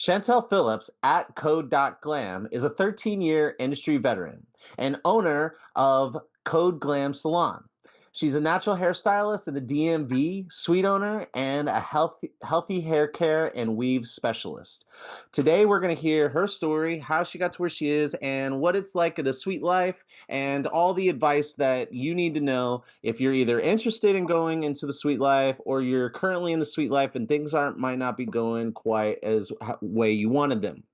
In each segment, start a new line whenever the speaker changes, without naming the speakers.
Shantel Phillips at CodeGlam is a 13-year industry veteran and owner of CodeGlam Salon. She's a natural hairstylist in the DMV, suite owner, and a healthy hair care and weave specialist. Today, we're going to hear her story, how she got to where she is, and what it's like in the suite life, and all the advice that you need to know if you're either interested in going into the suite life or you're currently in the suite life and things aren't might not be going quite as way you wanted them.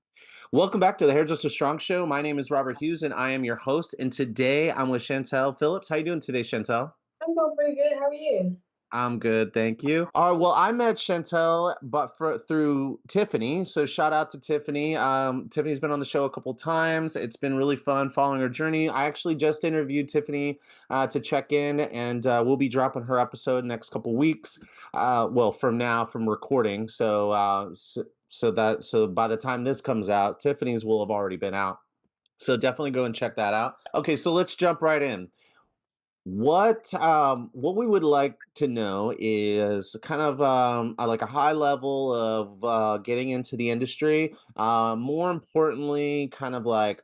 Welcome back to the Hairdresser Strong Show. My name is Robert Hughes, and I am your host. And today I'm with Shantel Phillips. How you doing today, Shantel?
I'm doing pretty good. How are you?
I'm good, thank you. All right, well, I met Chantel, but through Tiffany. So shout out to Tiffany. Tiffany's been on the show a couple times. It's been really fun following her journey. I actually just interviewed Tiffany to check in, and we'll be dropping her episode next couple weeks. Well, from now, from recording. So by the time this comes out, Tiffany's will have already been out. So definitely go and check that out. Okay, so let's jump right in. What we would like to know is kind of like a high level of getting into the industry. More importantly, kind of like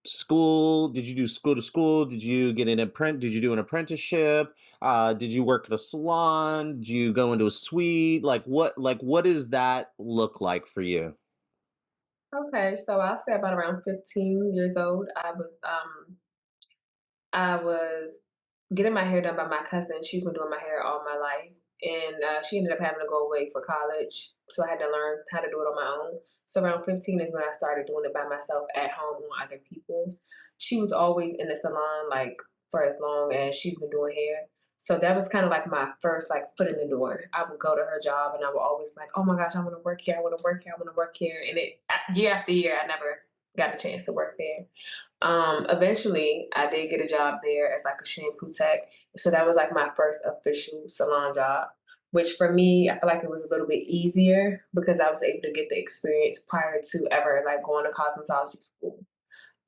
school. Did you do school to school? Did you get an apprentice? Did you do an apprenticeship? Did you work at a salon? Did you go into a suite? What does that look like for you?
Okay, so I'll say about around 15 years old. I was getting my hair done by my cousin. She's been doing my hair all my life, and she ended up having to go away for college, so I had to learn how to do it on my own. So around 15 is when I started doing it by myself at home on other people. She was always in the salon like for as long as she's been doing hair. So that was kind of like my first like foot in the door. I would go to her job and I would always like, oh my gosh, I want to work here. I want to work here. I want to work here. And year after year, I never got a chance to work there. Eventually, I did get a job there as like a shampoo tech. So that was like my first official salon job, which for me, I feel like it was a little bit easier because I was able to get the experience prior to ever like going to cosmetology school.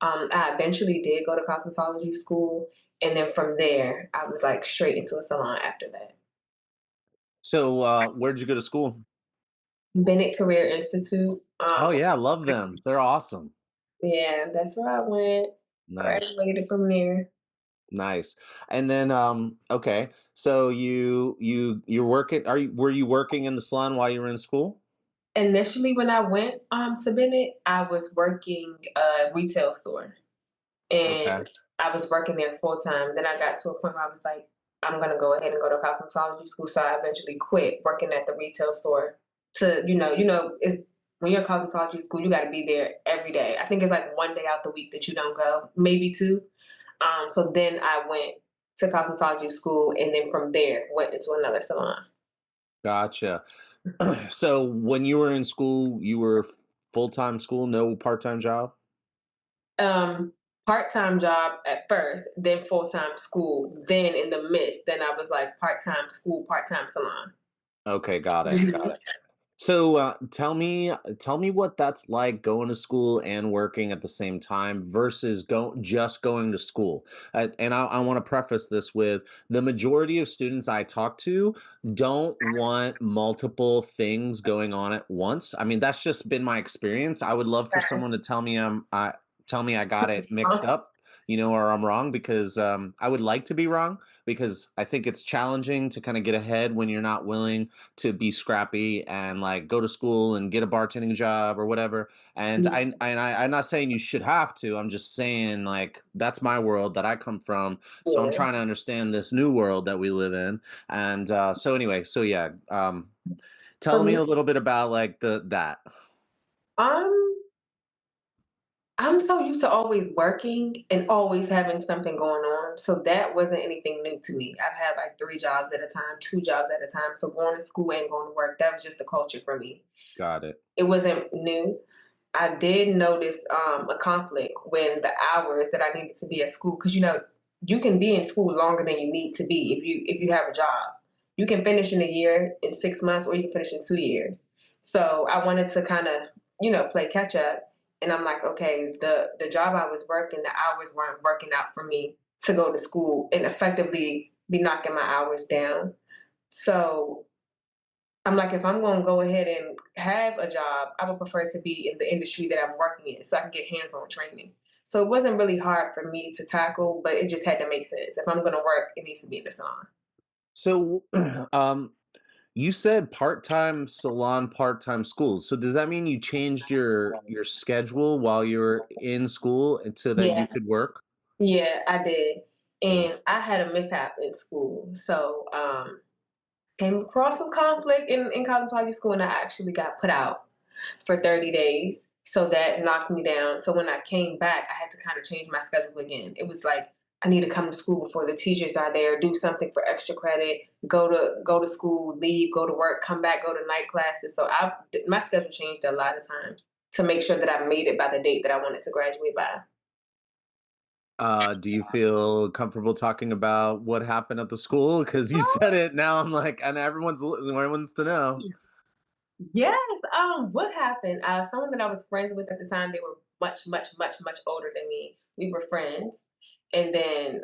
I eventually did go to cosmetology school, and then from there, I was like straight into a salon after that.
So where did you go to school?
Bennett Career Institute.
Oh yeah, I love them. They're awesome.
Yeah, that's where I went.
Nice.
Graduated from there.
Nice. And then okay. So you're working were you working in the salon while you were in school?
Initially, when I went to Bennett, I was working a retail store, and
Okay.
I was working there full time. Then I got to a point where I was like, I'm gonna go ahead and go to cosmetology school. So I eventually quit working at the retail store to, is when you're in cosmetology school, you got to be there every day. I think it's like one day out the week that you don't go, maybe two. So then I went to cosmetology school, and then from there went into another salon.
Gotcha. So when you were in school, you were full-time school, no part-time job?
Um, Part-time job at first, then full-time school, then in the midst, then I was like part-time school, part-time salon.
Okay, got it. Got it. So tell me what that's like going to school and working at the same time versus just going to school. And I want to preface this with the majority of students I talk to don't want multiple things going on at once. I mean, that's just been my experience. I would love for someone to tell me I got it mixed up, or I'm wrong because I would like to be wrong because I think it's challenging to kind of get ahead when you're not willing to be scrappy and like go to school and get a bartending job or whatever. I'm not saying you should have to. I'm just saying like that's my world that I come from. So I'm
Yeah.
trying to understand this new world that we live in. And so anyway, so yeah,
For
tell me
me,
a little bit about like the that.
um, I'm so used to always working and always having something going on. So that wasn't anything new to me. I've had like three jobs at a time, two jobs at a time. So going to school and going to work, that was just the culture for me.
Got it.
It wasn't new. I did notice a conflict when the hours that I needed to be at school, because you can be in school longer than you need to be if you have a job. You can finish in a year, in 6 months, or you can finish in 2 years. So I wanted to kind of play catch up, and I'm like, okay, the job I was working, the hours weren't working out for me to go to school and effectively be knocking my hours down. So I'm like, if I'm going to go ahead and have a job, I would prefer to be in the industry that I'm working in so I can get hands-on training. So it wasn't really hard for me to tackle, but it just had to make sense. If I'm going to work, it needs to be in the salon.
So, you said part-time salon, part-time school. So does that mean you changed your schedule while you were in school and so that you
Yeah,
could work?
yeah, I did.
Mm.
And I had a mishap in school. So came across some conflict in cosmetology school and I actually got put out for 30 days. So that knocked me down. So when I came back, I had to kind of change my schedule again. It was like I need to come to school before the teachers are there, do something for extra credit, go to school, leave, go to work, come back, go to night classes. So my schedule changed a lot of times to make sure that I made it by the date that I wanted to graduate by.
Do you feel comfortable talking about what happened at the school? Because you said it. Now I'm like, and everyone wants to know.
Yes. What happened? Someone that I was friends with at the time, they were much, much, much, much older than me. We were friends. And then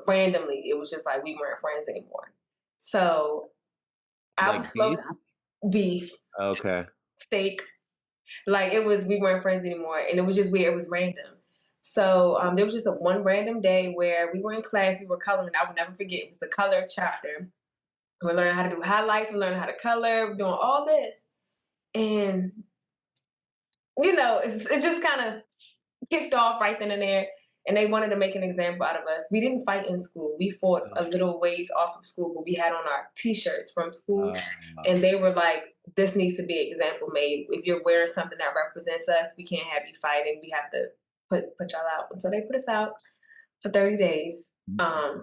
randomly it was just like we weren't friends anymore. So I was
Like beef?
supposed to beef,
Okay.
steak, like it was we weren't friends anymore. And it was just weird, it was random. So there was just a one random day where we were in class, we were coloring. I would never forget. It was the color chapter. We're learning how to do highlights, we're learning how to color, we're doing all this. And it just kind of kicked off right then and there. And they wanted to make an example out of us. We didn't fight in school. We fought a little ways off of school, but we had on our t-shirts from school.
Uh,
And they were like, this needs to be an example made. If you're wearing something that represents us, we can't have you fighting. We have to put y'all out. And so they put us out for 30 days.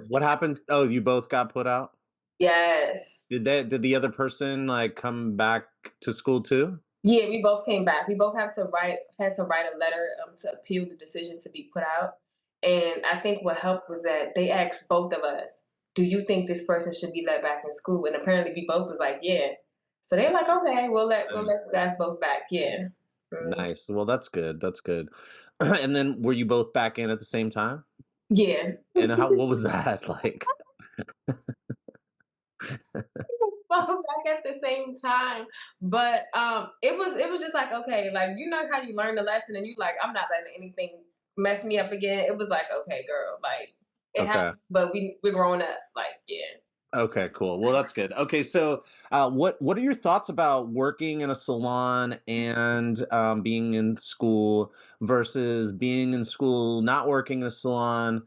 what happened? Oh, you both got put out?
Yes.
Did the other person like come back to school too?
Yeah, we both came back. We both had to write a letter to appeal the decision to be put out. And I think what helped was that they asked both of us, "Do you think this person should be let back in school?" And apparently, we both was like, "Yeah." So they're like,
Nice.
"Okay, we'll let
Nice.
you guys both back." Yeah. Mm.
Nice. Well, that's good. That's good. And then were you both back in at the same time?
Yeah.
And how what was that like?
Both back at the same time. But it was just like, okay, like you know how you learn the lesson and you like, I'm not letting anything mess me up again. It was like, okay, girl, like it
Okay.
happened, but we're growing up. Like, yeah.
Okay, cool. Well, that's good. Okay, so what are your thoughts about working in a salon and being in school versus being in school, not working in a salon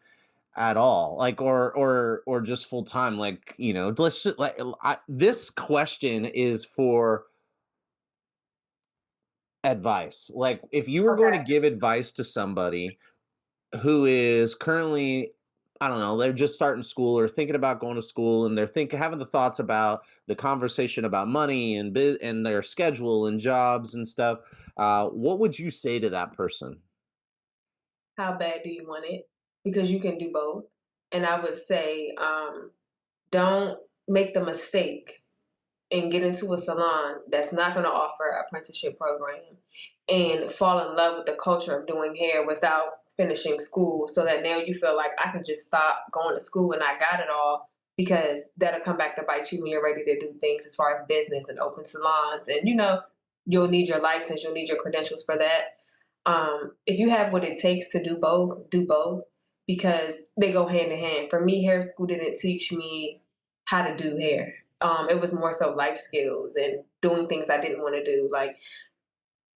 at all, like or just full time? Like let's just, like this question is for advice. Like if you were going to
Okay.
give advice to somebody who is currently, I don't know, they're just starting school or thinking about going to school and they're having the thoughts about the conversation about money and and their schedule and jobs and stuff. What would you say to that person?
How bad do you want it? Because you can do both. And I would say, don't make the mistake and get into a salon that's not going to offer an apprenticeship program and fall in love with the culture of doing hair without finishing school so that now you feel like I can just stop going to school and I got it all because that'll come back to bite you when you're ready to do things as far as business and open salons and you'll need your license, you'll need your credentials for that. If you have what it takes to do both because they go hand in hand. For me, hair school didn't teach me how to do hair. It was more so life skills and doing things I didn't want to do, like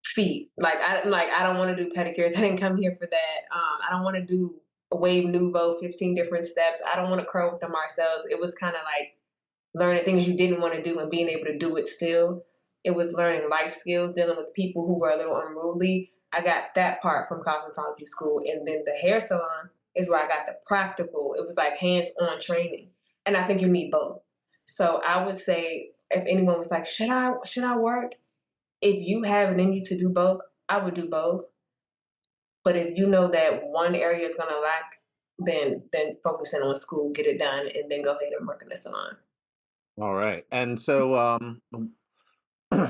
feet. I don't want to do pedicures. I didn't come here for that. I don't want to do a wave nouveau, 15 different steps. I don't want to curl with the Marcells. It was kind of like learning things you didn't want to do and being able to do it still. It was learning life skills, dealing with people who were a little unruly. I got that part from cosmetology school. And then the hair salon is where I got the practical. It was like hands on training. And I think you need both. So I would say if anyone was like, should I work? If you have it in you to do both, I would do both. But if you know that one area is gonna lack, then focus in on school, get it done, and then go ahead and work in the salon.
All right. And so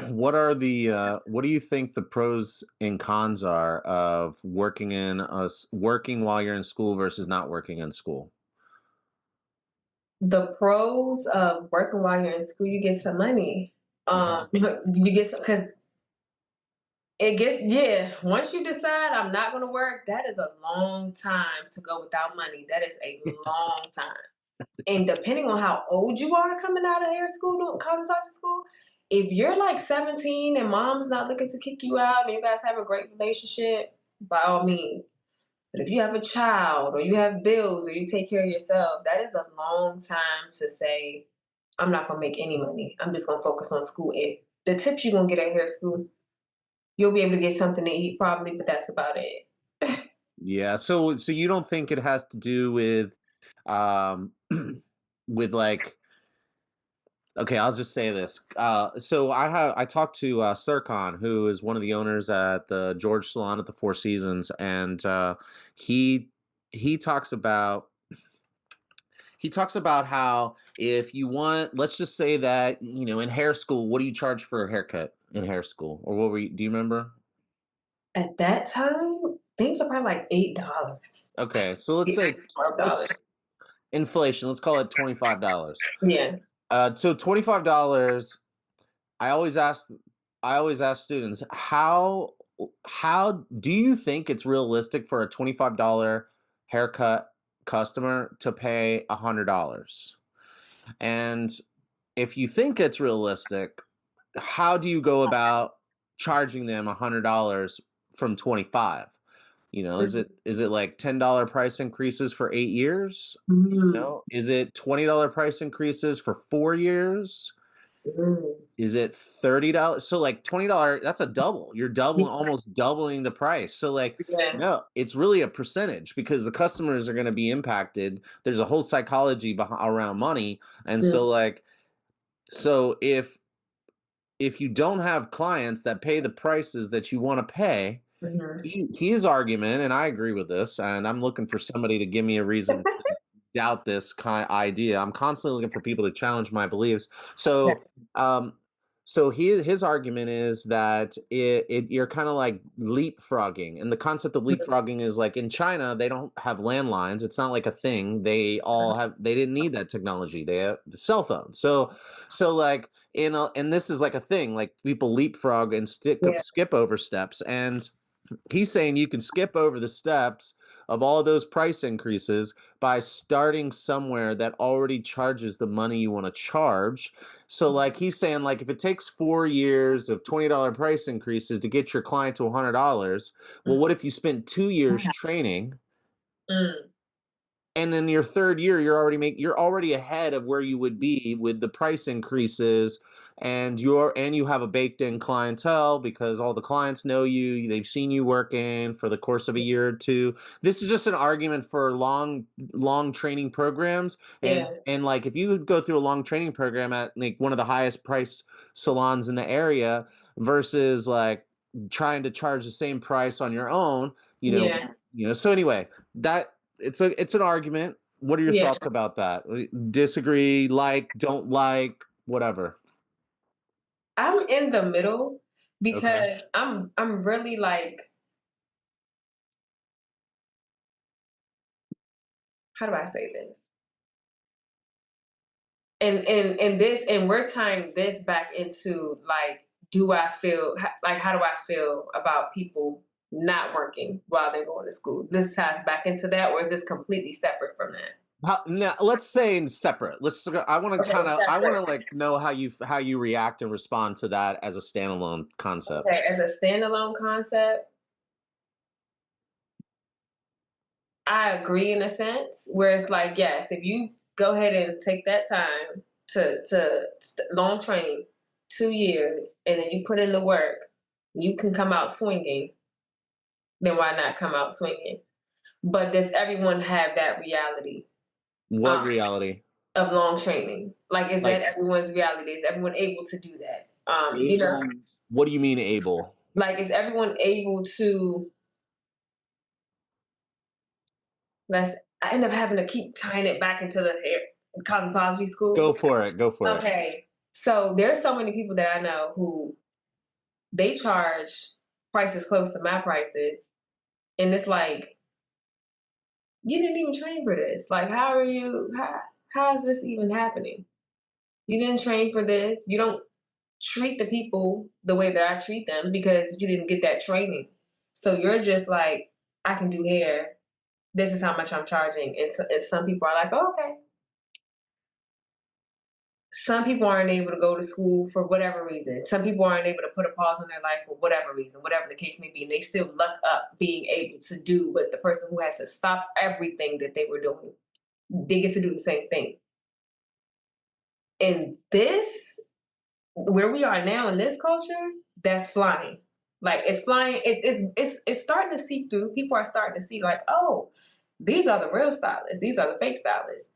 what do you think the pros and cons are of working while you're in school versus not working in school?
The pros of working while you're in school, you get some money.
Mhm.
You get because it gets once you decide I'm not gonna work, that is a long time to go without money. That is a long time. And depending on how old you are coming out of hair school, doing cosmetology school, if you're like 17 and mom's not looking to kick you out and you guys have a great relationship, by all means. But if you have a child or you have bills or you take care of yourself, that is a long time to say, I'm not gonna make any money. I'm just gonna focus on school. And the tips you're gonna get at hair school, you'll be able to get something to eat probably, but that's about it.
Yeah. So you don't think it has to do with, um, with like, okay, I'll just say this. So I talked to Sircon, who is one of the owners at the George Salon at the Four Seasons, and he he talks about how if you want, let's just say that, in hair school, what do you charge for a haircut in hair school, or what were you? Do you remember?
At that time, things are probably like $8.
Okay, so let's say
$12.
let's inflation. Let's call it $25.
Yeah.
So $25. I always ask I always ask students, how do you think it's realistic for a $25 haircut customer to pay $100? And if you think it's realistic, how do you go about charging them $100 from 25? Is it like $10 price increases for 8 years?
Mm,
Is it $20 price increases for 4 years?
mm.
Is it $30? So like $20, that's a double. You're
Yeah,
almost doubling the price. So like,
yeah,
no, it's really a percentage because the customers are going to be impacted. There's a whole psychology around money. And
yeah.
so like, so if you don't have clients that pay the prices that you want to pay,
Mhm.
his argument, and I agree with this, and I'm looking for somebody to give me a reason to doubt this kind idea. I'm constantly looking for people to challenge my beliefs.
Yeah.
Um, so his argument is that you're kind of like leapfrogging, and the concept of
Mhm.
leapfrogging is like in China they don't have landlines. It's not like a thing. They didn't need that technology. They have cell phones. So like and this is like a thing. Like people leapfrog and
Yeah.
skip over steps, and he's saying you can skip over the steps of all those price increases by starting somewhere that already charges the money you want to charge. So like he's saying, like, if it takes 4 years of $20 price increases to get your client to $100, well, what if you spent 2 years training,
Mm.
and then your third year you're already ahead of where you would be with the price increases, and you have a baked in clientele because all the clients know you, they've seen you working for the course of a year or two. This is just an argument for long training programs, and
Yeah.
like if you go through a long training program at like one of the highest price salons in the area versus like trying to charge the same price on your own,
Yeah.
so anyway, that it's an argument. What are your
Yeah.
thoughts about that? Disagree, like, don't like, whatever.
I'm in the middle
Okay.
because I'm really like, how do I say this? And this and we're tying this back into like, do I feel like how do I feel about people not working while they're going to school? This ties back into that, or is this completely separate from that?
Now, let's say in separate. I want to
Okay,
I want to
separate.
like know how you react and respond to that as a standalone concept.
Okay, as a standalone concept, I agree in a sense where it's like, yes, if you go ahead and take that time to long train 2 years and then you put in the work, you can come out swinging. Then why not come out swinging? But does everyone have that reality
What
um,
reality?
of long training? Like, is that
Like
everyone's reality? Is everyone able to do that?
able? What do you mean able?
Like, is everyone able to Let's I end up having to keep tying it back into the hair cosmetology
Go
school.
for it. Go for it.
Okay. So there's so many people that I know who they charge prices close to my prices. And it's like, you didn't even train for this. Like, how is this even happening? You didn't train for this. You don't treat the people the way that I treat them because you didn't get that training. So you're just like, I can do hair. This is how much I'm charging. And some people are like, oh, okay. Some people aren't able to go to school for whatever reason. Some people aren't able to put a pause on their life for whatever reason, whatever the case may be. And they still luck up being able to do what the person who had to stop everything that they were doing, they get to do the same thing. And this, where we are now in this culture, that's flying. Like it's flying. It's starting to seep through. People are starting to see like, oh, these are the real stylists. These are the fake stylists.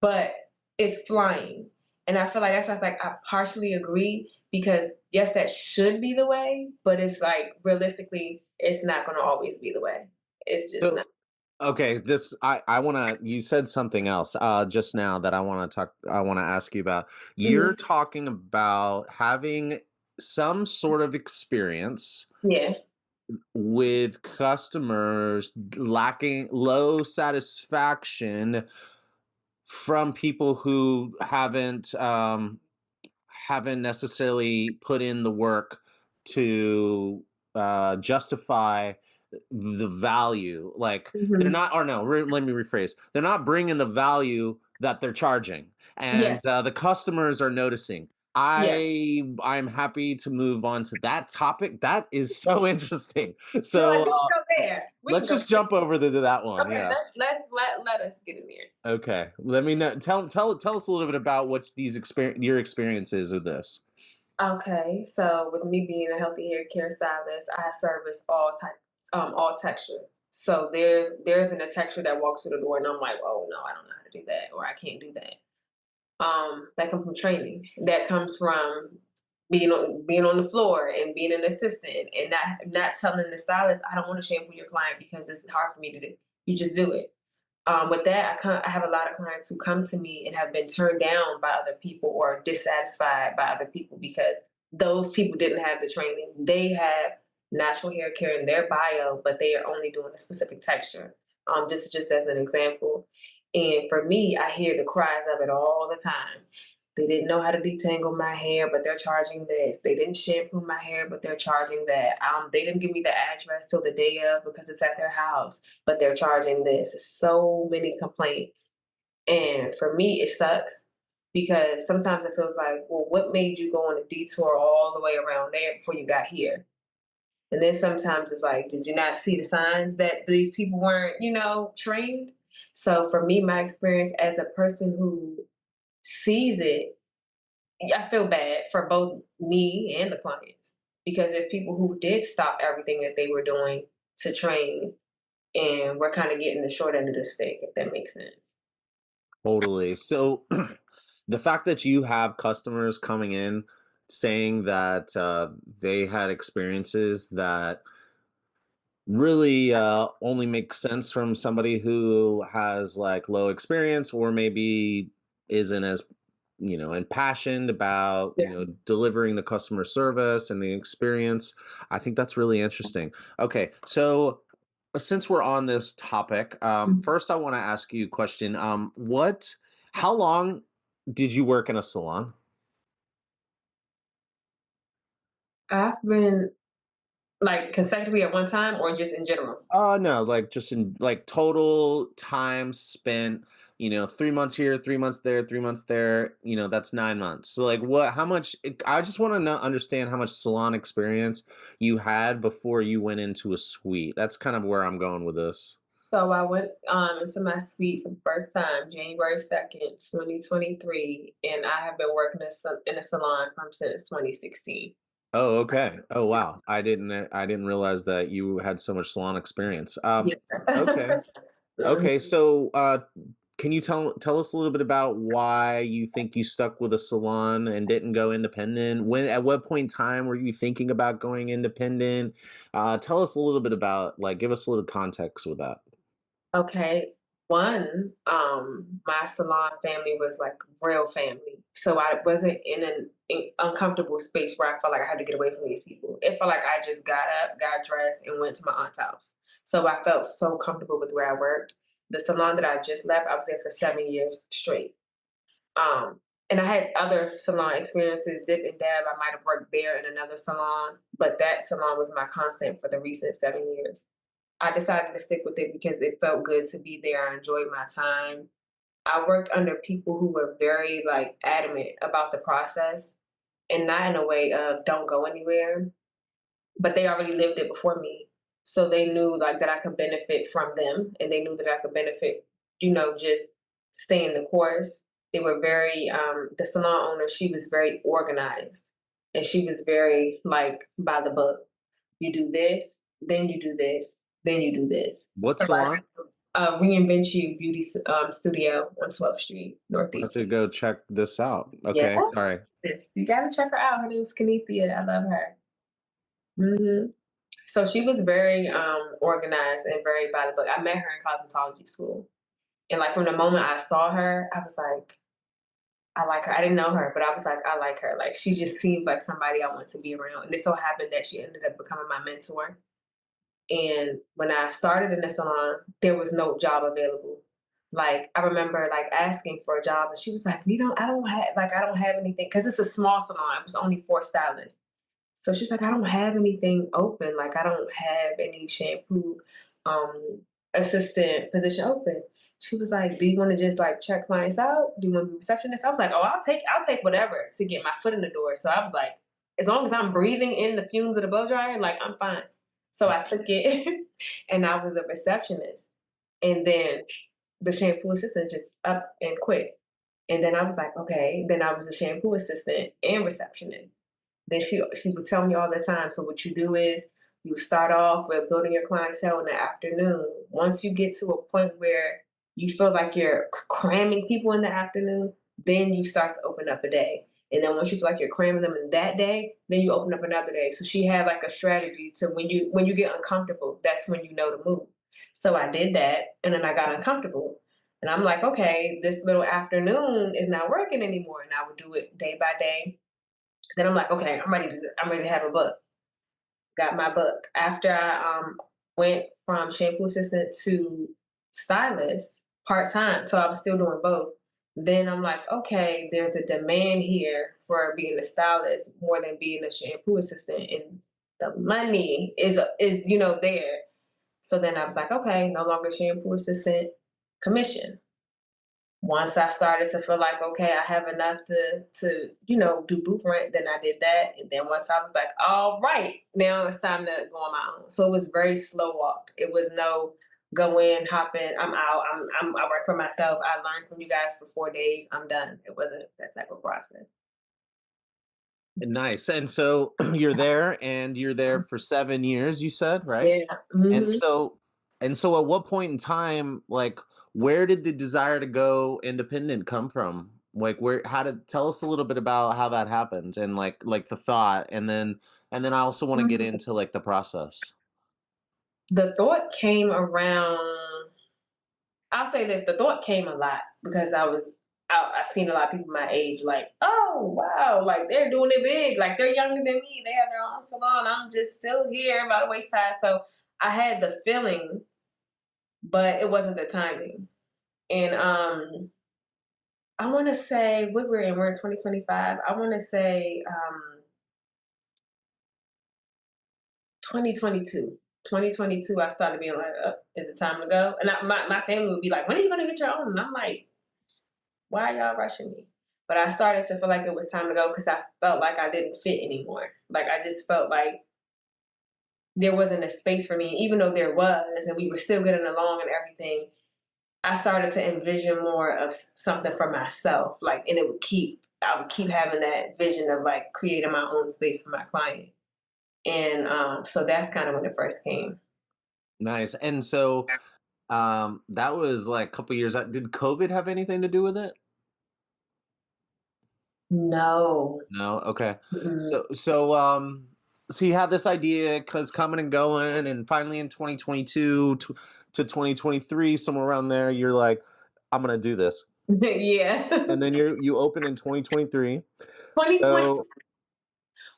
But it's flying. And I feel like that's why it's like I partially agree because yes, that should be the way, but it's like realistically, it's not gonna always be the way. It's just
So
not.
okay, this I want to you said something else just now that I want to ask you about. You're
Mhm.
talking about having some sort of experience
Yeah.
with customers lacking low satisfaction from people who haven't necessarily put in the work to justify the value. Like they're
Mhm.
not, or no, let me rephrase. They're not bringing the value that they're charging,
Yes.
and the customers are noticing.
Yeah.
I'm happy to move on to that topic. That is so interesting.
No,
So
we can go there. We can
let's
go
just jump over to that one.
there. Okay,
Yeah.
let us get in there.
Okay. Let me know. Tell us a little bit about what your experiences with this.
Okay, so with me being a healthy hair care stylist, I service all types, all texture. So there's a texture that walks through the door, and I'm like, oh no, I don't know how to do that, or I can't do that. That comes from training. That comes from being on the floor and being an assistant, and not telling the stylist I don't want to shampoo your client because it's hard for me to do. You just do it. With that, I have a lot of clients who come to me and have been turned down by other people or dissatisfied by other people because those people didn't have the training. They have natural hair care in their bio, but they are only doing a specific texture. This is just as an example. And for me, I hear the cries of it all the time. They didn't know how to detangle my hair, but they're charging this. They didn't shampoo my hair, but they're charging that. They didn't give me the address till the day of because it's at their house, but they're charging this. So many complaints. And for me, it sucks because sometimes it feels like, well, what made you go on a detour all the way around there before you got here? And then sometimes it's like, did you not see the signs that these people weren't, trained? So for me, my experience as a person who sees it, I feel bad for both me and the clients because there's people who did stop everything that they were doing to train, and we're kind of getting the short end of the stick, if that makes sense.
Totally. So the fact that you have customers coming in saying that they had experiences that really only makes sense from somebody who has like low experience or maybe isn't as impassioned about
Yes.
delivering the customer service and the experience. I think that's really interesting. Okay, so since we're on this topic, first I want to ask you a question. How long did you work in a salon?
I've been like consecutively at one time or just in general?
No, like just in like total time spent, 3 months here, 3 months there, 3 months there, that's 9 months. So like how much, I just want to know, understand how much salon experience you had before you went into a suite. That's kind of where I'm going with this.
So I went into my suite for the first time January 2nd, 2023, and I have been working in a salon from since 2016.
Oh, okay. Oh, wow. I didn't realize that you had so much salon experience.
Yeah.
Okay. Okay.
Mhm.
So, can you tell us a little bit about why you think you stuck with a salon and didn't go independent? At what point in time were you thinking about going independent? Tell us a little bit about give us a little context with that.
Okay. One, my salon family was like real family. So I wasn't in an uncomfortable space where I felt like I had to get away from these people. It felt like I just got up, got dressed, and went to my aunt's house. So I felt so comfortable with where I worked. The salon that I just left, I was there for 7 years straight. And I had other salon experiences, dip and dab. I might have worked there in another salon, but that salon was my constant for the recent 7 years. I decided to stick with it because it felt good to be there. I enjoyed my time. I worked under people who were very like adamant about the process and not in a way of don't go anywhere, but they already lived it before me. So they knew like that I could benefit from them and they knew that I could benefit, just staying the course. They were very the salon owner, she was very organized and she was very like by the book. You do this, then you do this, then you do this.
What
So like
salon?
Reinvent You Beauty Studio on 12th Street,
I have
Northeast.
to go check this out.
Yeah,
Okay, sorry.
you gotta check her out. Her name's Kenithia. I love her. So she was very organized and very by the book. I met her in cosmetology school. And like from the moment I saw her, I was like, I like her. I didn't know her, but I was like, I like her. Like she just seems like somebody I want to be around. And it so happened that she ended up becoming my mentor. And when I started in the salon, there was no job available. Like I remember like asking for a job and she was like, I don't have anything because it's a small salon. It was only 4 stylists. So she's like, I don't have anything open. Like I don't have any shampoo um assistant position open. She was like, do you want to just like check clients out? Do you want to be receptionist? I was like, oh, I'll take whatever to get my foot in the door. So I was like, as long as I'm breathing in the fumes of the blow dryer, like I'm fine. So I took it and I was a receptionist. And then the shampoo assistant just up and quit. And then I was like, okay. Then I was a shampoo assistant and receptionist. Then she would tell me all the time. So what you do is you start off with building your clientele in the afternoon. Once you get to a point where you feel like you're cramming people in the afternoon, then you start to open up a day. And then once you feel like you're cramming them in that day, then you open up another day. So she had like a strategy to when you get uncomfortable, that's when you know to move. So I did that, and then I got uncomfortable. And I'm like, okay, this little afternoon is not working anymore. And I would do it day by day. Then I'm like, okay, I'm ready to have a book. Got my book. After I went from shampoo assistant to stylist part time, so I was still doing both. Then I'm like, okay, there's a demand here for being a stylist more than being a shampoo assistant, and the money is there. So then I was like, okay, no longer shampoo assistant, commission. Once I started to feel like, okay, I have enough to do booth rent, then I did that. And then once I was like, all right, now it's time to go on my own. So it was very slow walk. It was no go in, hop in, I'm out, I work for myself. I learned from you guys for 4 days, I'm done. It wasn't that type of process.
Nice. And so you're there for 7 years, you said, right?
Yeah.
And
hmm
so and so at what point in time, like, where did the desire to go independent come from? Like, where how did tell us a little bit about how that happened and, like, the thought, and then I also wanna get into, like, the process.
The thought came around I'll say this: the thought came a lot because I was out. I seen a lot of people my age, like, oh wow, like they're doing it big, like they're younger than me. They have their own salon. I'm just still here by the wayside. So I had the feeling, but it wasn't the timing. And I want to say what we're in. We're in 2025. I want to say 2022. 2022, I started being like, is it time to go? And my family would be like, when are you going to get your own? And I'm like, why are y'all rushing me? But I started to feel like it was time to go because I felt like I didn't fit anymore. Like I just felt like there wasn't a space for me, even though there was, and we were still getting along and everything. I started to envision more of something for myself, like, and I would keep having that vision of like creating my own space for my client. And so that's kind of when it first came.
Nice. And so, that was, like, a couple years out. Did COVID have anything to do with it?
No.
No? Okay.
Mm-mm.
So you had this idea, cause coming and going, and finally in 2022 to 2023, somewhere around there, you're like, "I'm gonna do this."
Yeah.
And then you open in 2023.
2020.
So,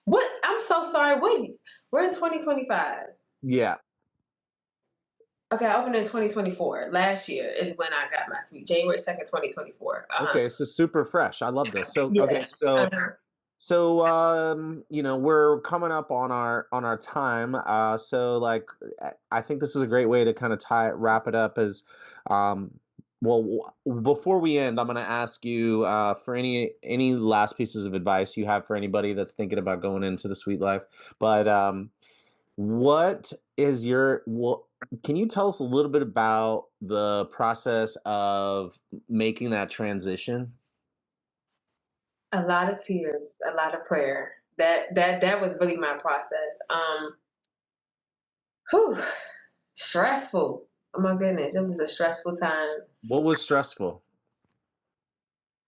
What? I'm so sorry. Wait, we're in 2025.
yeah.
Okay, I opened in 2024. Last year is when I got my suite. January 2nd, 2024.
Okay, so super fresh. I love this. So okay,
Yeah.
so
Uh-huh.
we're coming up on our time. So like I think this is a great way to kind of wrap it up as um before we end, I'm going to ask you for any last pieces of advice you have for anybody that's thinking about going into the sweet life. But what is your what can you tell us a little bit about the process of making that transition?
A lot of tears, a lot of prayer. That was really my process. Whew, stressful. Oh my goodness, it was a stressful time.
What was stressful?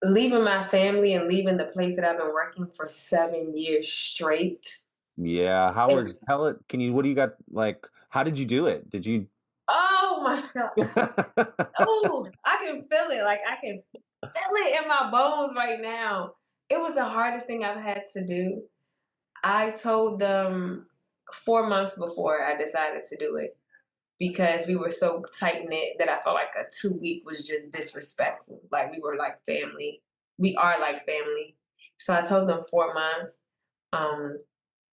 Leaving my family and leaving the place that I've been working for 7 years straight.
Yeah, how was tell it can you what do you got like how did you do it? Did you
Oh my god. Oh, I can feel it. Like I can feel it in my bones right now. It was the hardest thing I've had to do. I told them 4 months before I decided to do it because we were so tight knit that I felt like a 2 week was just disrespectful. Like we were like family. We are like family. So I told them 4 months. Um,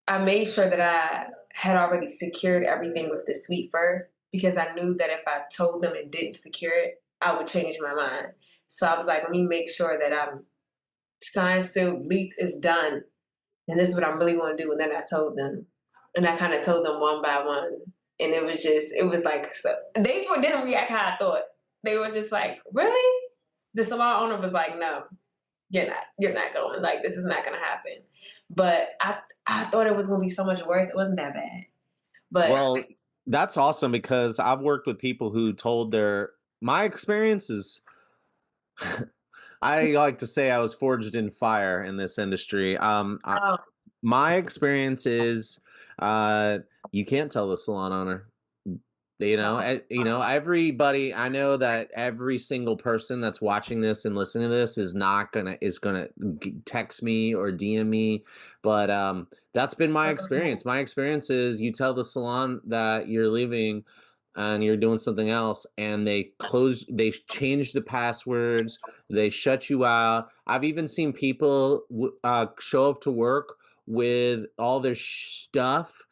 I made sure that I had already secured everything with the suite first because I knew that if I told them and didn't secure it, I would change my mind. So I was like, let me make sure that I'm signed, sealed, lease is done, and this is what I'm really going to do. And then I told them, and I kind of told them one by one, and it was like so, didn't react how I thought. They were just like, really? The salon owner was like, no, you're not going. Like this is not going to happen. But I thought it was going to be so much worse. It wasn't that bad. But
Well, that's awesome because I've worked with people who told their my experience is I like to say I was forged in fire in this industry.
oh,
My experience is uh you can't tell the salon owner. Everybody I know that every single person that's watching this and listening to this is gonna text me or DM me, but that's been my experience. My experience is you tell the salon that you're leaving and you're doing something else, and they change the passwords, they shut you out. I've even seen people show up to work with all their stuff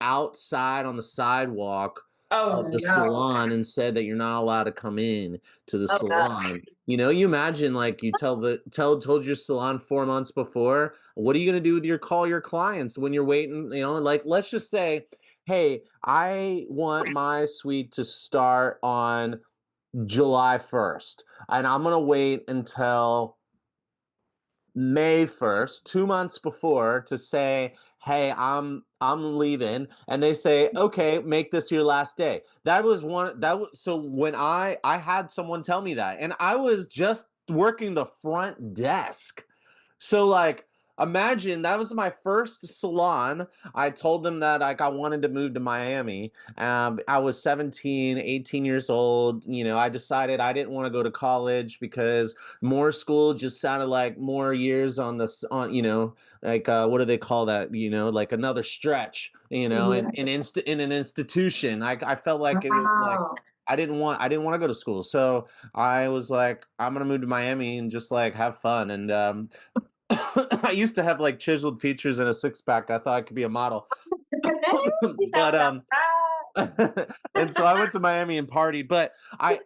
outside on the sidewalk
oh
of the
no,
salon and said that you're not allowed to come in to the
oh no.
salon. You imagine like you told your salon 4 months before. What are you gonna do with call your clients when you're waiting? Like let's just say, hey, I want my suite to start on July 1st, and I'm gonna wait until May 1st, 2 months before to say, hey, I'm leaving. And they say, okay, make this your last day. That was one that was so when I had someone tell me that, and I was just working the front desk. So like imagine that was my first salon. I told them that like I wanted to move to Miami. I was 17, 18 years old. I decided I didn't want to go to college because more school just sounded like more years on this on like what do they call that? Like another stretch,
Yeah.
in an institution. I felt like it was like
Wow.
I didn't want to go to school. So I was like, I'm gonna move to Miami and just like have fun. And I used to have like chiseled features and a six pack. I thought I could be a model.
He
but
sounds
and so I went to Miami and partied, but I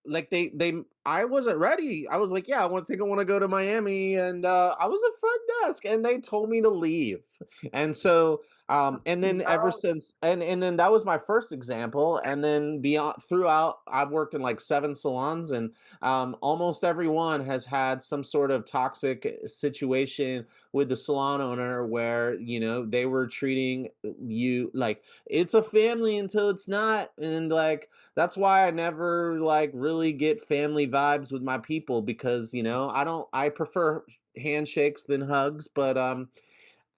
they I wasn't ready. I was like, yeah, I want to go to Miami, and I was at front desk and they told me to leave. And so and then ever
outside.
since and then that was my first example, and then beyond throughout I've worked in like 7 salons, and almost everyone has had some sort of toxic situation with the salon owner where they were treating you like it's a family until it's not. And like that's why I never like really get family vibes with my people, because I prefer handshakes than hugs, but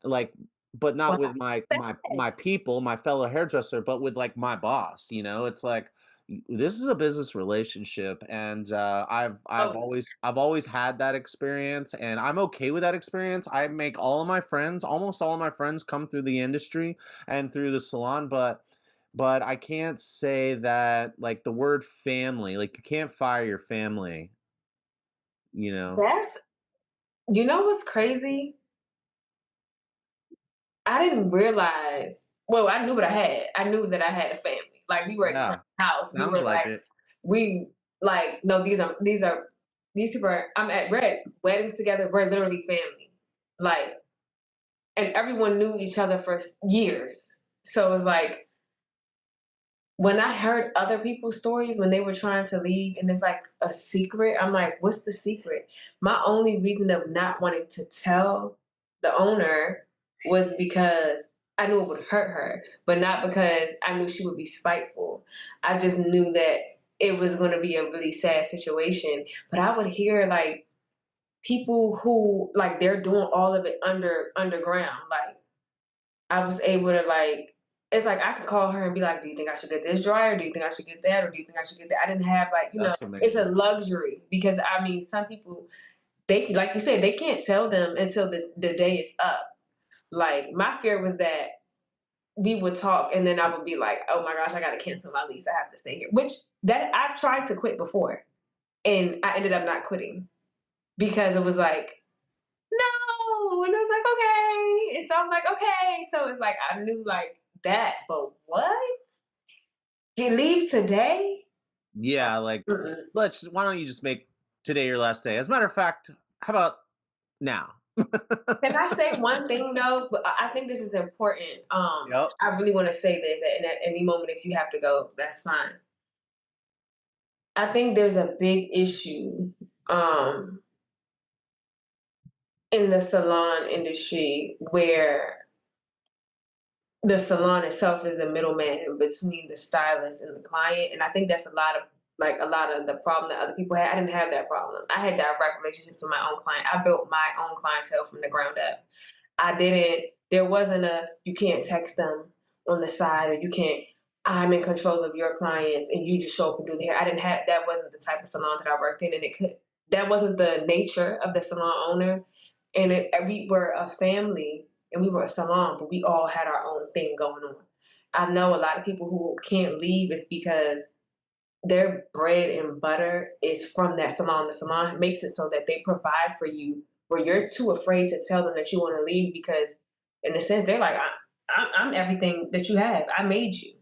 like but not
Wow.
with my people, my fellow hairdresser, but with like my boss. It's like this is a business relationship, and
Oh,
I've always had that experience, and I'm okay with that experience. I make all of my friends, almost all of my friends, come through the industry and through the salon, but but I can't say that like the word family, like you can't fire your family, you know?
That's you know what's crazy? I didn't realize well, I knew what I had. I knew that I had a family. Like, we were at the same
Yeah,
house. We
sounds
were
like
like
it.
we like, "No, these people are we're at weddings together, we're literally family." Like, and everyone knew each other for years. So it was like when I heard other people's stories when they were trying to leave and it's like a secret, I'm like, what's the secret? My only reason of not wanting to tell the owner was because I knew it would hurt her, but not because I knew she would be spiteful. I just knew that it was going to be a really sad situation. But I would hear like people who like they're doing all of it underground. Like I was able to like it's like I could call her and be like, "Do you think I should get this dryer? Do you think I should get that? Or do you think I should get that?" I didn't have like,
That's
it's a
amazing.
luxury because I mean, some people they like you said, they can't tell them until the day is up. Like my fear was that we would talk and then I would be like, "Oh my gosh, I got to cancel my lease. I have to stay here." Which that I've tried to quit before, and I ended up not quitting because it was like no. And I was like, okay. And so I'm like, okay. So it's like, I knew like that, but what? You leave today?
Yeah, like
Mm-mm.
why don't you just make today your last day? As a matter of fact, how about now?
Can I say one thing though? But I think this is important.
Yep.
I really want to say this, and at any moment, if you have to go, that's fine. I think there's a big issue um, in the salon industry where the salon itself is the middleman between the stylist and the client, and I think that's a lot of the problem that other people had. I didn't have that problem. I had direct relationships with my own client. I built my own clientele from the ground up. I didn't. There wasn't a you can't text them on the side or you can't. I'm in control of your clients and you just show up and do the hair. I didn't have that. Wasn't the type of salon that I worked in, and it could. That wasn't the nature of the salon owner, and we were a family and we were a salon, but we all had our own thing going on. I know a lot of people who can't leave is because their bread and butter is from that salon. The salon makes it so that they provide for you where you're too afraid to tell them that you want to leave because, in a sense, they're like, I'm everything that you have. I made you.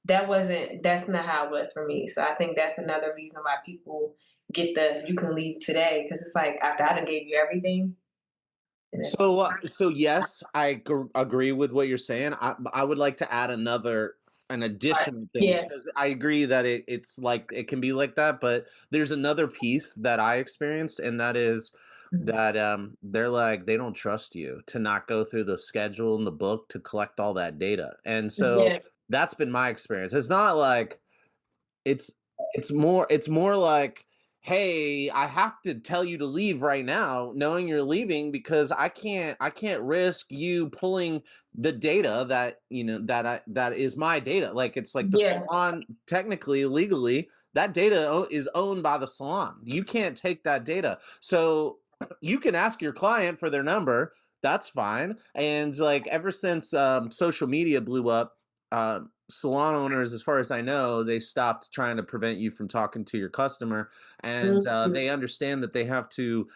That's not how it was for me. So I think that's another reason why people get the you can leave today because it's like after I done gave you everything.
So yes, agree with what you're saying. I would like to add an
Right.
additional thing
Yeah.
because I agree that it's like it can be like that, but there's another piece that I experienced, and that is
Mhm.
that they're like they don't trust you to not go through the schedule and the book to collect all that data, and so
Yeah.
that's been my experience. It's not like it's it's more like, "Hey, I have to tell you to leave right now, knowing you're leaving because I can't risk you pulling the data that, that is my data." Like, it's like the
Yeah.
salon technically, legally, that data is owned by the salon. You can't take that data. So, you can ask your client for their number, that's fine, and, like, ever since, social media blew up, salon owners, as far as I know, they stopped trying to prevent you from talking to your customer, and
Mhm.
they understand that they have to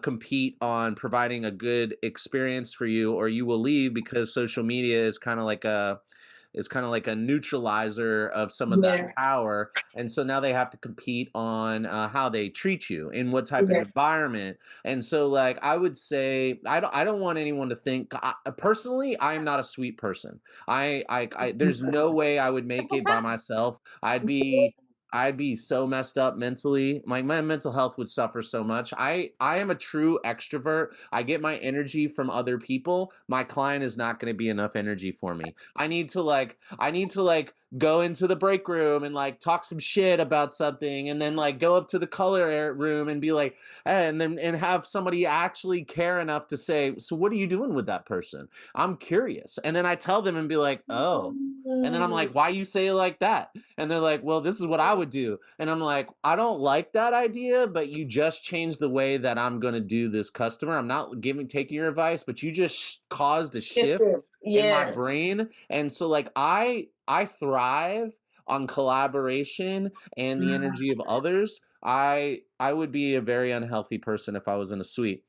compete on providing a good experience for you, or you will leave because social media is kind of like a neutralizer of some of that
Yeah.
power. And so now they have to compete on how they treat you in what type of
Yeah.
environment. And so, like, I would say, I don't want anyone to think, personally, I am not a sweet person. There's no way I would make it by myself. I'd be so messed up mentally. My mental health would suffer so much. I am a true extrovert. I get my energy from other people. My client is not going to be enough energy for me. I need to go into the break room and like talk some shit about something, and then like go up to the room and be like, and have somebody actually care enough to say, "So what are you doing with that person? I'm curious." And then I tell them and be like, "Oh." And then I'm
Mm.
like, "Why you say it like that?" And they're like, "Well, this is what I would do." And I'm like, "I don't like that idea, but you just changed the way that I'm going to do this customer. I'm not taking your advice, but you just caused a shift
Shifted.
in my
Yeah.
brain." And so, like, I thrive on collaboration and the energy of others. I would be a very unhealthy person if I was in a suite.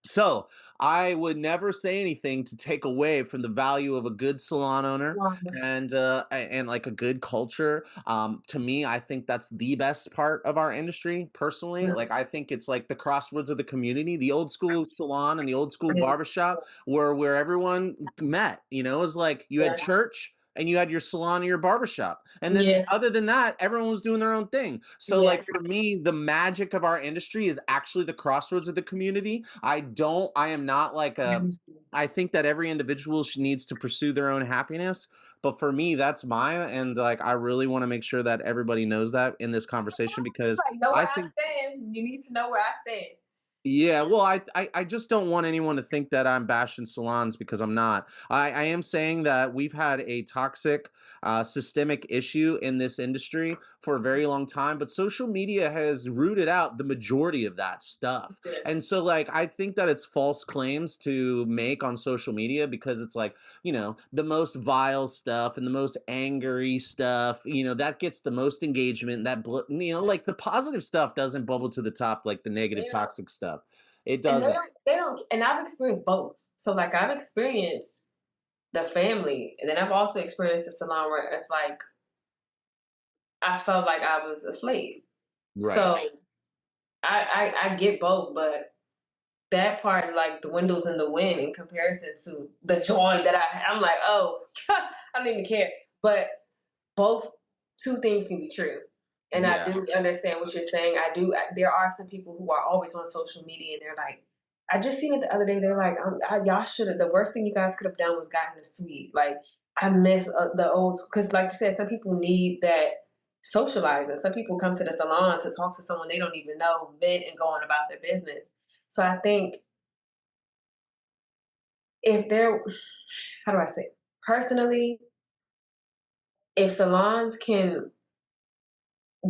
So I would never say anything to take away from the value of a good salon owner and like a good culture. To me, I think that's the best part of our industry. Personally, like I think it's like the crossroads of the community. The old school salon and the old school barbershop were where everyone met. You know, it was like you had
Yeah.
church and you had your salon and your barbershop. And then
Yeah.
other than that, everyone was doing their own thing. So
Yeah.
like for me, the magic of our industry is actually the crossroads of the community. I am not like a, I think that every individual needs to pursue their own happiness. But for me, that's mine. And like, I really want to make sure that everybody knows that in this conversation because
Like, know where
I
I
think
stand. You need to know where I stand.
yeah, well, I just don't want anyone to think that I'm bashing salons because I'm not. I am saying that we've had a toxic, systemic issue in this industry for a very long time, but social media has rooted out the majority of that stuff.
Yeah.
And so, like, I think that it's false claims to make on social media because it's like, you know, the most vile stuff and the most angry stuff, you know, that gets the most engagement. You know, like the positive stuff doesn't bubble to the top like the negative,
They don't,
toxic stuff. It
and they
doesn't.
don't. They don't. And I've experienced both. So like I've experienced the family, and then I've also experienced the salon where it's like I felt like I was a slave.
Right.
So I get both, but that part, like the windows in the wind, in comparison to the joy that I'm like, oh, I don't even care. But both two things can be true. And I
Yeah.
do understand what you're saying. There are some people who are always on social media and they're like, I just seen it the other day. They're like, y'all should have, the worst thing you guys could have done was gotten a suite. Like, I miss the old, because like you said, some people need that socializing. Some people come to the salon to talk to someone they don't even know, vent and go on about their business. So I think if they're, how do I say, personally, if salons can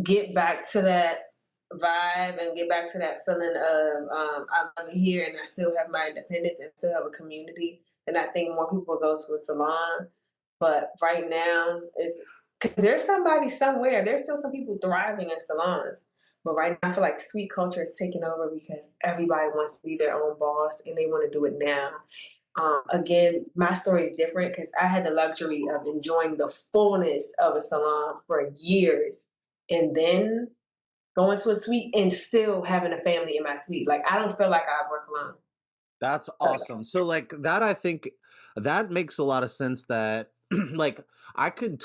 get back to that vibe and get back to that feeling of I love it here and I still have my independence and still have a community, then I think more people will go to a salon. But right now, it's because there's somebody somewhere. There's still some people thriving in salons. But right now, I feel like sweet culture is taking over because everybody wants to be their own boss and they want to do it now. Again, my story is different because I had the luxury of enjoying the fullness of a salon for years and then going to a suite and still having a family in my suite. Like, I don't feel like I work alone.
That's
So,
awesome. So like that I think that makes a lot of sense that like I could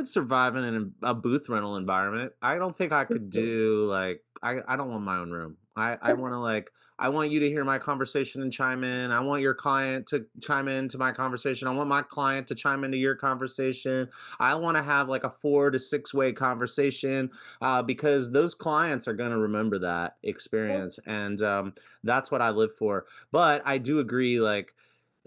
survive in a booth rental environment. I don't think I could do like I don't want my own room. I want to like I want you to hear my conversation and chime in. I want your client to chime into my conversation. I want my client to chime into your conversation. I want to have like a 4 to 6 way conversation because those clients are going to remember that experience and that's what I live for. But I do agree, like,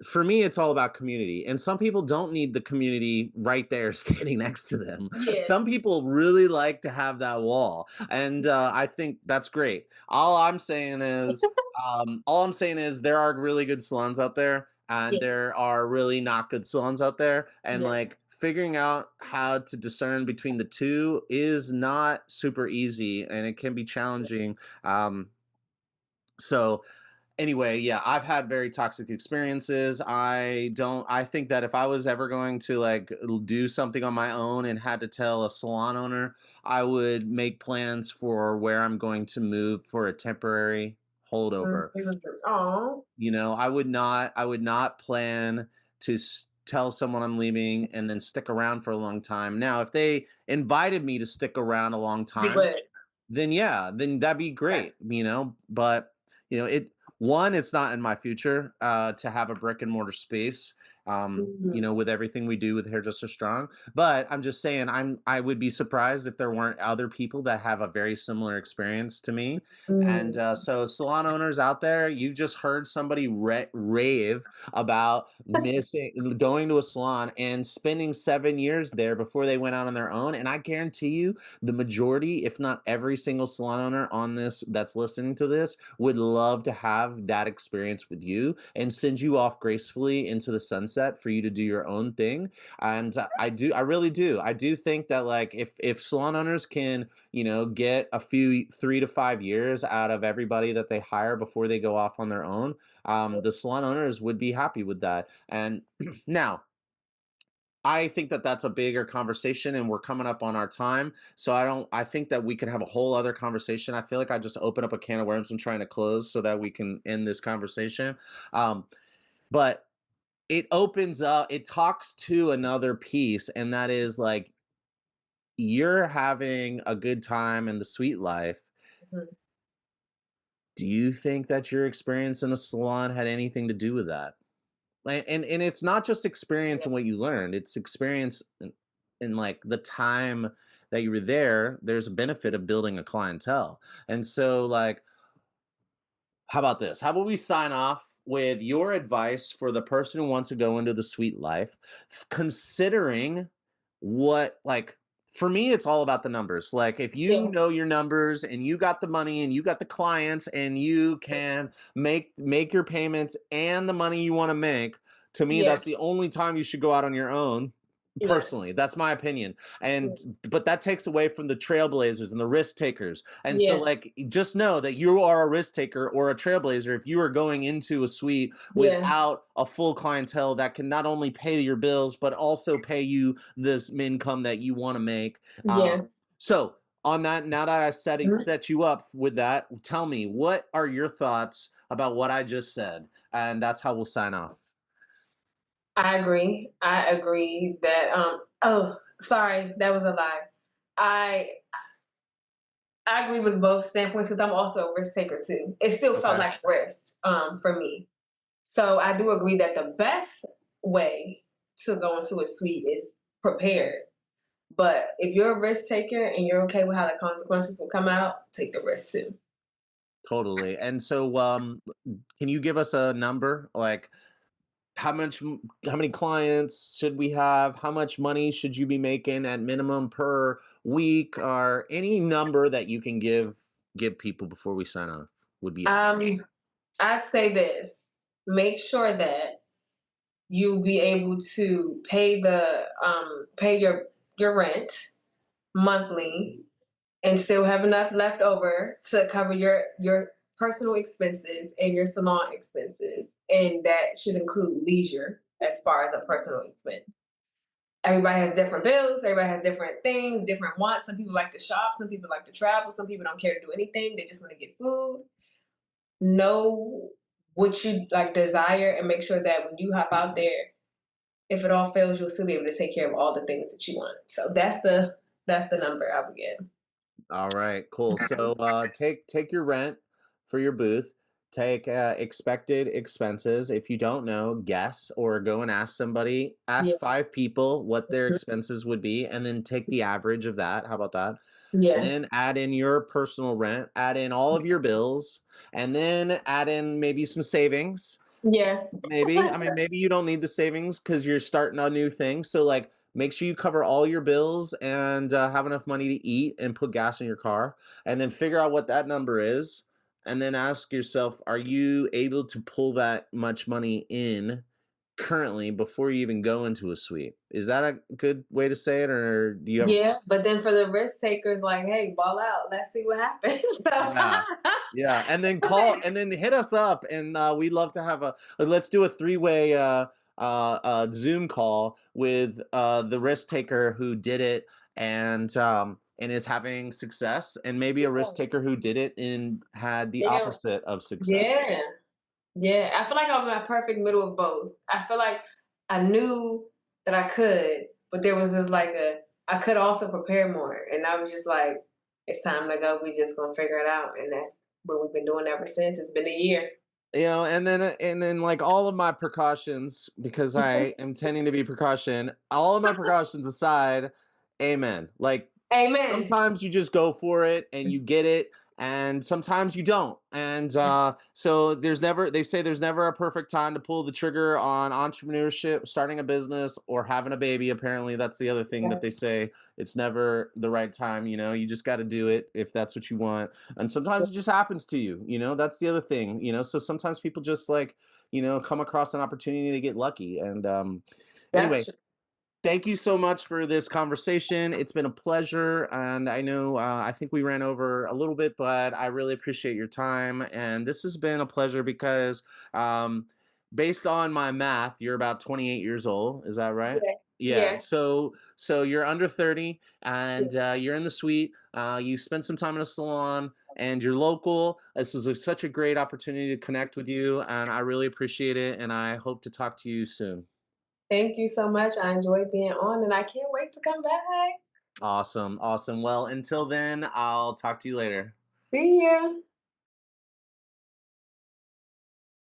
for me, it's all about community. And some people don't need the community right there standing next to them.
yeah.
Some people really like to have that wall. And I think that's great. All I'm saying is there are really good salons out there and
Yeah.
there are really not good salons out there. And
Yeah.
like figuring out how to discern between the two is not super easy and it can be challenging. So anyway, yeah, I've had very toxic experiences. I think that if I was ever going to like do something on my own and had to tell a salon owner, I would make plans for where I'm going to move for a temporary holdover.
Oh,
You know, I would not plan to tell someone I'm leaving and then stick around for a long time. Now, if they invited me to stick around a long
you
time,
would.
then yeah, then that'd be
Okay.
great, you know. But you know, it's not in my future to have a brick and mortar space. You
Mhm.
know, with everything we do with Hairdresser Strong. But I'm just saying, I would be surprised if there weren't other people that have a very similar experience to me. And
Mm.
so, salon owners out there, you just heard somebody rave about missing going to a salon and spending 7 years there before they went out on their own. And I guarantee you, the majority, if not every single salon owner on this that's listening to this, would love to have that experience with you and send you off gracefully into the sunset mindset for you to do your own thing. And I really do. I do think that like if salon owners can, you know, get a few 3 to 5 years out of everybody that they hire before they go off on their own, the salon owners would be happy with that. And now, I think that that's a bigger conversation and we're coming up on our time. So I think that we could have a whole other conversation. I feel like I just opened up a can of worms I'm trying to close so that we can end this conversation. Um, but it talks to another piece, and that is like you're having a good time in the sweet life.
Mhm.
Do you think that your experience in a salon had anything to do with that? And it's not just experience
Yeah.
and what you learned, it's experience in like the time that you were there. There's a benefit of building a clientele. And so like, how about this? How about we sign off with your advice for the person who wants to go into the sweet life, considering what, like, for me, it's all about the numbers. Like, if you
Yeah.
know your numbers and you got the money and you got the clients and you can make your payments and the money you want to make, to me,
Yeah.
that's the only time you should go out on your own.
Yeah.
Personally, that's my opinion.
Yeah.
And but that takes away from the trailblazers and the risk takers. And so,
Yeah.
like, just know that you are a risk taker or a trailblazer if you are going into a suite
Yeah.
without a full clientele that can not only pay your bills, but also pay you this income that you want to make.
Yeah.
So, on that, now that I
Mhm.
set you up with that, tell me, what are your thoughts about what I just said? And that's how we'll sign off.
I agree. I agree that oh, sorry, that was a lie. I I agree with both standpoints because I'm also a risk taker too. It still felt
Okay.
like risk for me. So I do agree that the best way to go into a suite is prepared. But if you're a risk taker and you're okay with how the consequences will come out, take the risk too.
Totally. And so, can you give us a number? Like, how many clients should we have? How much money should you be making at minimum per week, or any number that you can give people before we sign off would be awesome.
I'd say this: make sure that you be able to pay your rent monthly and still have enough left over to cover your personal expenses and your salon expenses, and that should include leisure as far as a personal expense. Everybody has different bills, everybody has different things, different wants. Some people like to shop, some people like to travel, some people don't care to do anything, they just want to get food. Know what you like desire and make sure that when you hop out there, if it all fails, you'll still be able to take care of all the things that you want. So that's the number I would give.
All right, cool. So take your rent for your booth. Take expected expenses. If you don't know, guess or go and ask somebody.
Yeah.
Ask 5 people what their expenses would be, and then take the average of that. How about that? And
Yeah.
then add in your personal rent, add in all of your bills, and then add in maybe some savings.
Yeah.
Maybe. I mean, maybe you don't need the savings because you're starting a new thing. So, like, make sure you cover all your bills and have enough money to eat and put gas in your car, and then figure out what that number is. And then ask yourself, are you able to pull that much money in currently before you even go into a suite? Is that a good way to say it, or do you have?
Yeah. But then for the risk takers, like, hey, ball out. Let's see what happens.
Yeah. Yeah, and then call and then hit us up, and we'd love to have a let's do a three-way Zoom call with the risk taker who did it and is having success, and maybe a risk taker who did it and had the
Yeah.
opposite of success.
Yeah. Yeah. I feel like I'm a perfect middle of both. I feel like I knew that I could, but there was this like a I could also prepare more. And I was just like, it's time to go. We just gonna figure it out. And that's what we've been doing ever since. It's been a year.
You know, and then like all of my precautions, because I am tending to be precaution, all of my precautions aside, amen. Like,
Amen.
sometimes you just go for it and you get it, and sometimes you don't. And so they say there's never a perfect time to pull the trigger on entrepreneurship, starting a business, or having a baby. Apparently, that's the other thing that they say. It's never the right time. You just got to do it if that's what you want. And sometimes it just happens to you. That's the other thing. So sometimes people just like come across an opportunity, they get lucky. And
That's
anyway,
true.
thank you so much for this conversation. It's been a pleasure. And I know, I think we ran over a little bit, but I really appreciate your time. And this has been a pleasure because, um, based on my math, you're about 28 years old. Is that right?
Yeah.
Yeah.
Yeah.
So you're under 30
Yeah.
and you're in the suite. You spent some time in a salon and you're local. This was such a great opportunity to connect with you. And I really appreciate it. And I hope to talk to you soon.
Thank you so much. I enjoyed being on, and I can't wait to come back.
Awesome. Awesome. Well, until then, I'll talk to you later.
See ya.